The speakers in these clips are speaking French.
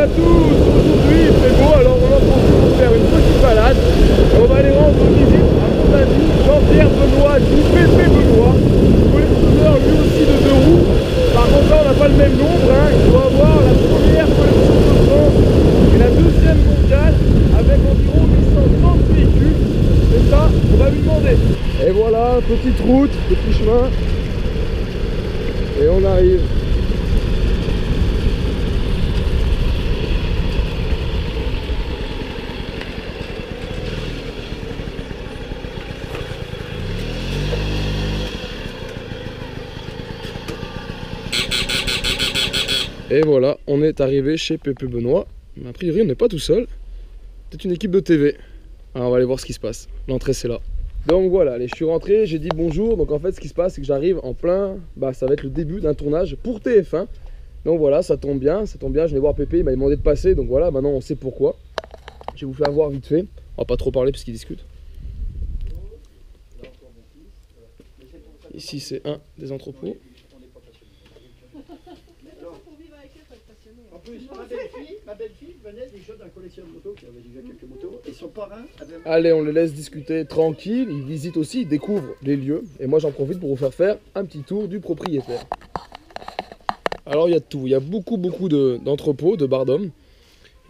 à tous. Aujourd'hui il fait beau, alors on en profite pour faire une petite balade. On va aller rendre visite à mon ami Jean-Pierre Benoît, dit Pépé Benoît, collectionneur lui aussi de 2 roues. Par contre là on n'a pas le même nombre, hein. Il doit avoir la première collection de France et la deuxième mondiale avec environ 830 véhicules. C'est ça, on va lui demander. Et voilà, petite route, petit chemin. Et on arrive. Et voilà, on est arrivé chez Pépé Benoît. Mais a priori, on n'est pas tout seul. C'est une équipe de TV. Alors on va aller voir ce qui se passe. L'entrée, c'est là. Donc voilà, allez, je suis rentré, j'ai dit bonjour. Donc en fait, ce qui se passe, c'est que j'arrive en plein. Ça va être le début d'un tournage pour TF1. Donc voilà, ça tombe bien, ça tombe bien. Je vais voir Pépé, il m'a demandé de passer. Donc voilà, maintenant on sait pourquoi. Je vais vous faire voir vite fait. On va pas trop parler parce qu'ils discutent. Ici, c'est un des entrepôts. En plus, ma belle-fille venait déjà d'un collection de motos qui avait déjà quelques motos et son parrain avait... Allez, on les laisse discuter tranquille, ils visitent aussi, ils découvrent les lieux. Et moi j'en profite pour vous faire un petit tour du propriétaire. Alors il y a de tout, il y a beaucoup d'entrepôts, de barres d'hommes.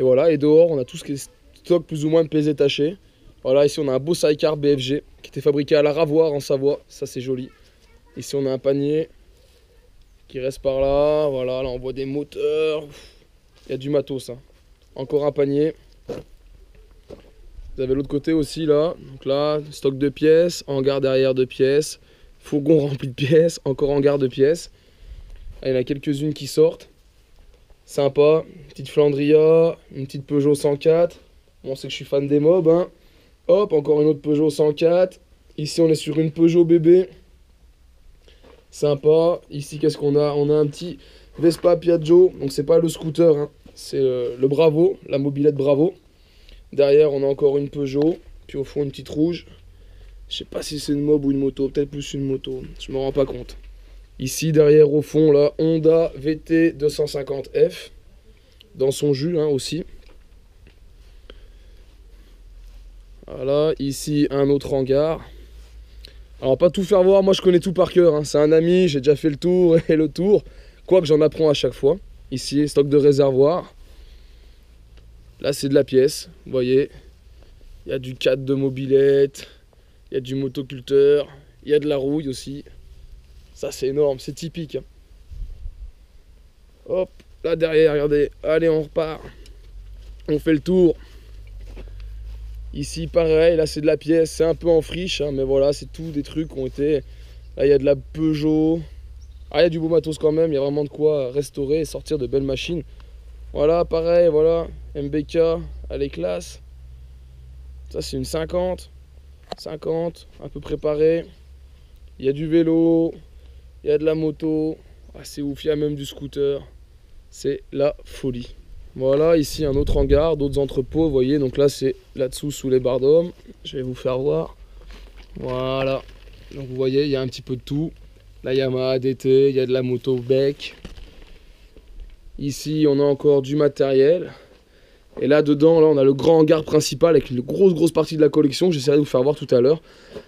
Et voilà, et dehors on a tout ce qui est stock plus ou moins de pièces détachées. Voilà, ici on a un beau sidecar BFG qui était fabriqué à la Ravoire en Savoie, ça c'est joli. Ici on a un panier qui reste par là, voilà, là on voit des moteurs. Il y a du matos, hein. Encore un panier. Vous avez l'autre côté aussi là. Donc là, stock de pièces, hangar derrière de pièces, fourgon rempli de pièces, encore hangar de pièces. Là, il y en a quelques-unes qui sortent. Sympa. Une petite Flandria, une petite Peugeot 104. Bon, on sait que je suis fan des mobs, hein. Hop, encore une autre Peugeot 104. Ici, on est sur une Peugeot bébé. Sympa. Ici, qu'est-ce qu'on a? On a un petit Vespa Piaggio. Donc, c'est pas le scooter, hein. C'est le Bravo, la mobilette Bravo. Derrière, on a encore une Peugeot. Puis au fond, une petite rouge. Je sais pas si c'est une mob ou une moto. Peut-être plus une moto. Je me rends pas compte. Ici, derrière, au fond, là, Honda VT 250F. Dans son jus, hein, aussi. Voilà. Ici, un autre hangar. Alors, pas tout faire voir. Moi, je connais tout par cœur, hein. C'est un ami. J'ai déjà fait le tour et le tour. Quoique, j'en apprends à chaque fois. Ici, stock de réservoir. Là, c'est de la pièce, vous voyez. Il y a du cadre de mobilette, il y a du motoculteur, il y a de la rouille aussi. Ça, c'est énorme, c'est typique, hein. Hop, là derrière, regardez. Allez, on repart. On fait le tour. Ici, pareil, là, c'est de la pièce. C'est un peu en friche, hein, mais voilà, c'est tout des trucs qui ont été... Là, il y a de la Peugeot. Ah, il y a du beau matos quand même. Il y a vraiment de quoi restaurer et sortir de belles machines. Voilà, pareil, voilà, MBK, elle est classe. Ça, c'est une 50, un peu préparée. Il y a du vélo, il y a de la moto. Ah, c'est ouf, il y a même du scooter. C'est la folie. Voilà, ici, un autre hangar, d'autres entrepôts, vous voyez. Donc là, c'est là-dessous, sous les barres d'hommes. Je vais vous faire voir. Voilà. Donc, vous voyez, il y a un petit peu de tout. La Yamaha DT, il y a de la moto Beck. Ici, on a encore du matériel. Et là, dedans, là, on a le grand hangar principal avec une grosse partie de la collection. J'essaierai de vous faire voir tout à l'heure.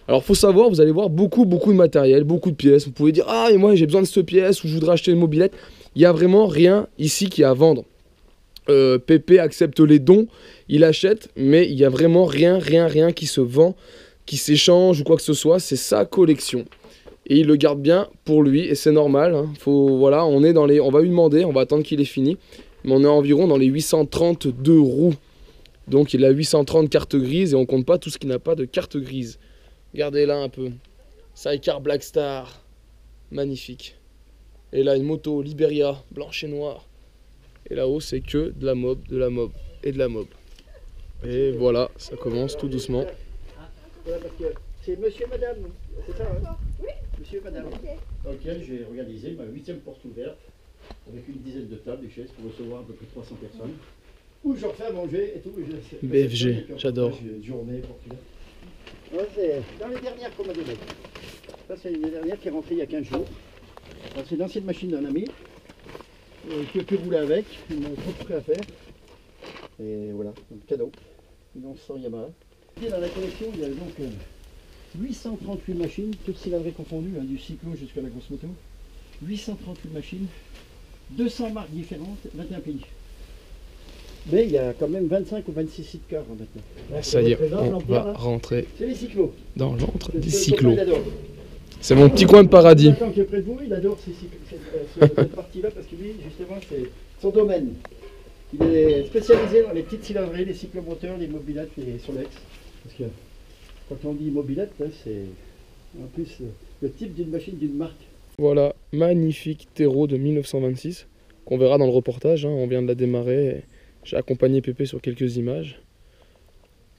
Alors, faut savoir, vous allez voir beaucoup de matériel, beaucoup de pièces. Vous pouvez dire, ah, et moi, j'ai besoin de cette pièce ou je voudrais acheter une mobilette. Il n'y a vraiment rien ici qui est à vendre. Pépé accepte les dons, il achète, mais il n'y a vraiment rien qui se vend, qui s'échange ou quoi que ce soit. C'est sa collection. Et il le garde bien pour lui, et c'est normal, hein. Voilà, on va lui demander, on va attendre qu'il ait fini. Mais on est environ dans les 832 roues. Donc il a 830 cartes grises, et on compte pas tout ce qui n'a pas de carte grise. Regardez là un peu. Sidecar Black Star. Magnifique. Et là une moto Liberia, blanche et noire. Et là-haut c'est que de la mob, et de la mob. Et voilà, ça commence tout doucement. Voilà, parce que c'est monsieur et madame, c'est ça, hein? Oui. Monsieur et madame. Dans lequel j'ai organisé ma 8e porte ouverte, avec une dizaine de tables et chaises pour recevoir à peu près 300 personnes. Où je refais à manger et tout. BFG, j'adore. Journée, porte ouverte. Ouais, c'est dans les dernières qu'on m'a données. Ça, c'est une des dernières qui est rentrée il y a 15 jours. C'est l'ancienne machine d'un ami. que tu rouler avec, il m'a trop de prêt à faire. Et voilà, donc cadeau. Une 1100 Yamaha. Dans la collection, il y a donc 838 machines, toutes cylindrées confondues, hein, du cyclo jusqu'à la grosse moto. 838 machines, 200 marques différentes, 21 pays. Mais il y a quand même 25 ou 26 sites cars hein, maintenant. Ça y est, on va rentrer C'est les cyclos. dans l'antre des C'est cyclos. le copain, C'est mon petit coin de paradis. Nathan qui est près de vous, il adore cette partie-là parce que lui, justement, c'est son domaine. Il est spécialisé dans les petites cylindrées, les cyclomoteurs, les mobilettes, les Solex. Parce que quand on dit mobilette, hein, c'est en plus le type d'une machine d'une marque. Voilà, magnifique terreau de 1926 qu'on verra dans le reportage. Hein, on vient de la démarrer. J'ai accompagné Pépé sur quelques images.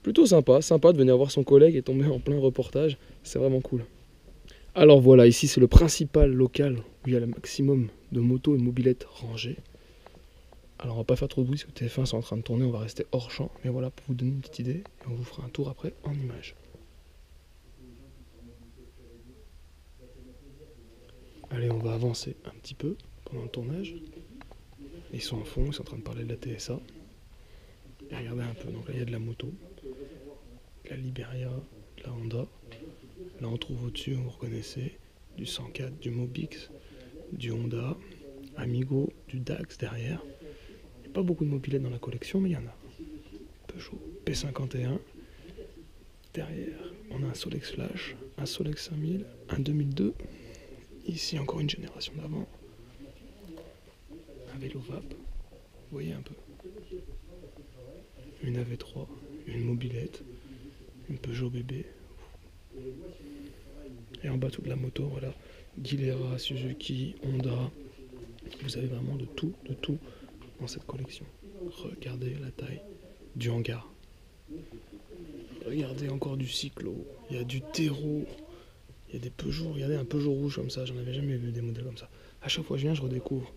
Plutôt sympa, sympa de venir voir son collègue et tomber en plein reportage. C'est vraiment cool. Alors voilà, ici c'est le principal local où il y a le maximum de motos et de mobilettes rangées. Alors on va pas faire trop de bruit parce que TF1 sont en train de tourner, on va rester hors champ. Mais voilà pour vous donner une petite idée et on vous fera un tour après en images. Allez, on va avancer un petit peu pendant le tournage. Ils sont en fond, ils sont en train de parler de la TSA. Et regardez un peu, donc là il y a de la moto, de la Liberia, de la Honda. Là on trouve au-dessus, vous reconnaissez, du 104, du Mobix, du Honda, Amigo, du Dax derrière. Il n'y a pas beaucoup de mobilettes dans la collection, mais il y en a. Peugeot P51. Derrière, on a un Solex Flash, un Solex 5000, un 2002. Ici encore une génération d'avant. Un vélo VAP, vous voyez un peu. Une AV3, une mobilette, une Peugeot bébé. Et en bas toute la moto, voilà. Gilera, Suzuki, Honda. Vous avez vraiment de tout dans cette collection. Regardez la taille du hangar. Regardez encore du cyclo. Il y a du terreau. Il y a des Peugeot. Regardez un Peugeot rouge comme ça. J'en avais jamais vu des modèles comme ça. À chaque fois que je viens, je redécouvre.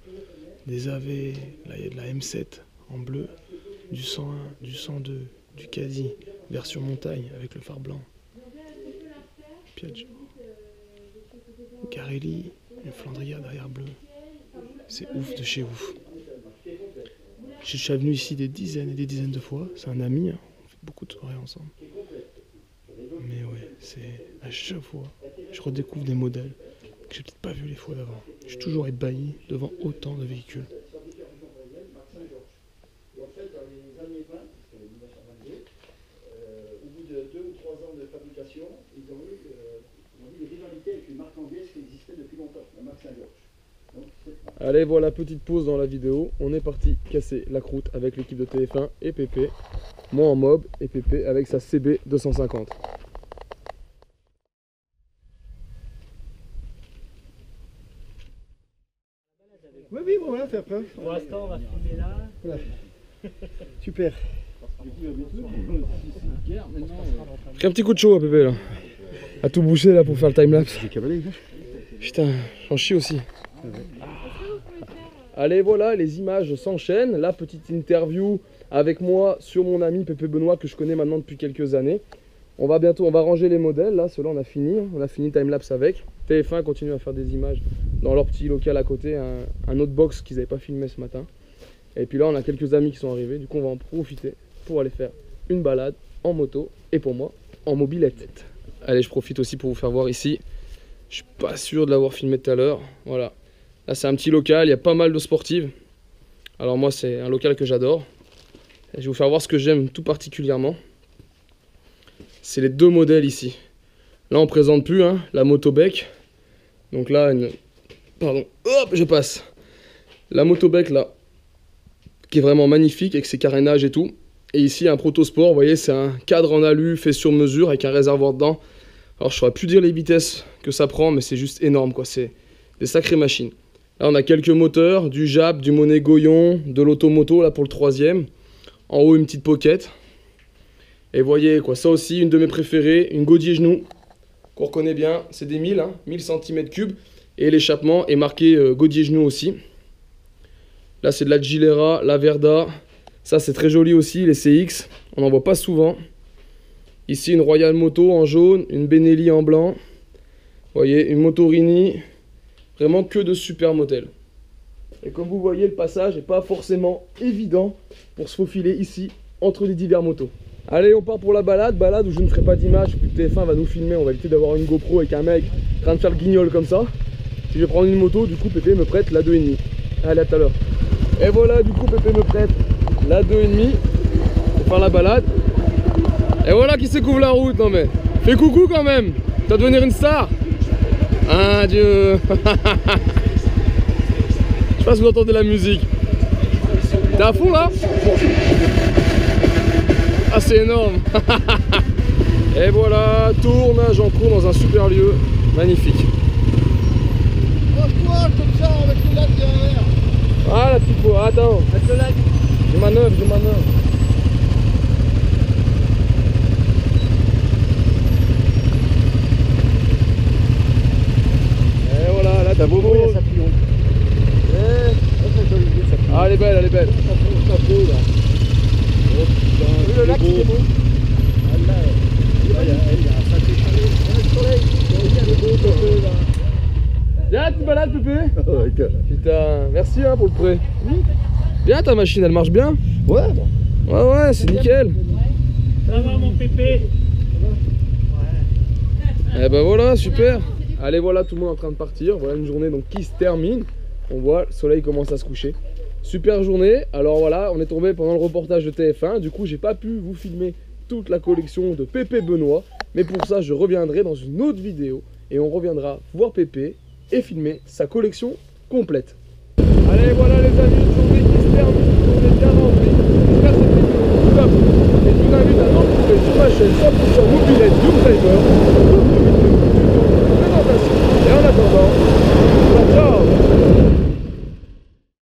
Des AV, là il y a de la M7 en bleu, du 101, du 102, du Caddy, version montagne avec le phare blanc. Piaggio, Garelli, une Flandria derrière bleu. C'est ouf de chez ouf. Je suis venu ici des dizaines et des dizaines de fois. C'est un ami, hein. On fait beaucoup de soirées ensemble. Mais ouais, c'est à chaque fois, je redécouvre des modèles que j'ai peut-être pas vu les fois d'avant. Je suis toujours ébahi devant autant de véhicules. Au bout de 2 ou 3 ans de fabrication, ils ont eu une rivalité avec une marque anglaise qui existait depuis longtemps, la marque Saint-Georges. Allez, voilà, petite pause dans la vidéo. On est parti casser la croûte avec l'équipe de TF1 et Pépé. Moi en mob et Pépé avec sa CB 250. Oui, oui, bon, voilà, fait après. Pour l'instant, on va filmer là. Voilà. Super. Pris un petit coup de chaud à Pépé là. À tout boucher là pour faire le timelapse. J'ai cavalé. Putain, j'en chie aussi. Allez, voilà, les images s'enchaînent. La petite interview avec moi sur mon ami Pépé Benoît que je connais maintenant depuis quelques années. On va ranger les modèles. Là, ceux-là, on a fini le timelapse avec. TF1 continue à faire des images dans leur petit local à côté, un autre box qu'ils n'avaient pas filmé ce matin. Et puis là, on a quelques amis qui sont arrivés. Du coup, on va en profiter pour aller faire une balade en moto et pour moi, en mobilette. Allez, je profite aussi pour vous faire voir ici. Je suis pas sûr de l'avoir filmé tout à l'heure. Voilà. Là, c'est un petit local. Il y a pas mal de sportives. Alors moi, c'est un local que j'adore. Je vais vous faire voir ce que j'aime tout particulièrement. C'est les deux modèles ici. Là, on présente plus hein, la moto bec. Donc là, pardon, hop, je passe. La moto bec là, qui est vraiment magnifique avec ses carénages et tout. Et ici, un protosport, vous voyez, c'est un cadre en alu fait sur mesure avec un réservoir dedans. Alors, je ne saurais plus dire les vitesses que ça prend, mais c'est juste énorme, quoi. C'est des sacrées machines. Là, on a quelques moteurs, du Jap, du Monet Goyon, de l'Automoto, là, pour le 3e. En haut, une petite pocket. Et vous voyez, quoi, ça aussi, une de mes préférées, une Godier genou, qu'on reconnaît bien. C'est des 1000, hein, 1000 cm3. Et l'échappement est marqué Godier genou aussi. Là, c'est de la Gilera, la Verda. Ça, c'est très joli aussi, les CX. On n'en voit pas souvent. Ici, une Royal Moto en jaune, une Benelli en blanc. Vous voyez, une Motorini. Vraiment que de super modèles. Et comme vous voyez, le passage n'est pas forcément évident pour se faufiler ici entre les divers motos. Allez, on part pour la balade où je ne ferai pas d'image, puis TF1 va nous filmer, on va éviter d'avoir une GoPro avec un mec en train de faire le guignol comme ça. Si je vais prendre une moto, du coup Pépé me prête la 2,5. Allez, à tout à l'heure. Et voilà, du coup Pépé me prête la 2,5 pour faire la balade. Et voilà qui se couvre la route, non mais. Fais coucou quand même, tu vas devenir une star. Adieu. Je sais pas si vous entendez la musique. T'es à fond là? Ah, c'est énorme. Et voilà, tournage en cours dans un super lieu, magnifique. Toi, comme ça, avec le lac derrière. Ah, la petite poire, attends. Avec le lac. Je manœuvre. Et voilà, là, t'as beau. Il y a sa pion. Ah, elle est belle, elle est belle. Le lac, il est beau. Ah, là, il y a un sacré chalet. Le soleil, il est beau, là. Viens, tu te balades, Pépé. Putain, merci hein, pour le prêt. Bien, ta machine, elle marche bien? Ouais. Ouais, c'est nickel. Ça va mon Pépé? Eh ben voilà, super. Allez, voilà, tout le monde est en train de partir. Voilà une journée donc qui se termine. On voit, le soleil commence à se coucher. Super journée. Alors voilà, on est tombé pendant le reportage de TF1. Du coup, j'ai pas pu vous filmer toute la collection de Pépé Benoît. Mais pour ça, je reviendrai dans une autre vidéo. Et on reviendra voir Pépé et filmer sa collection complète. Allez, voilà les amis.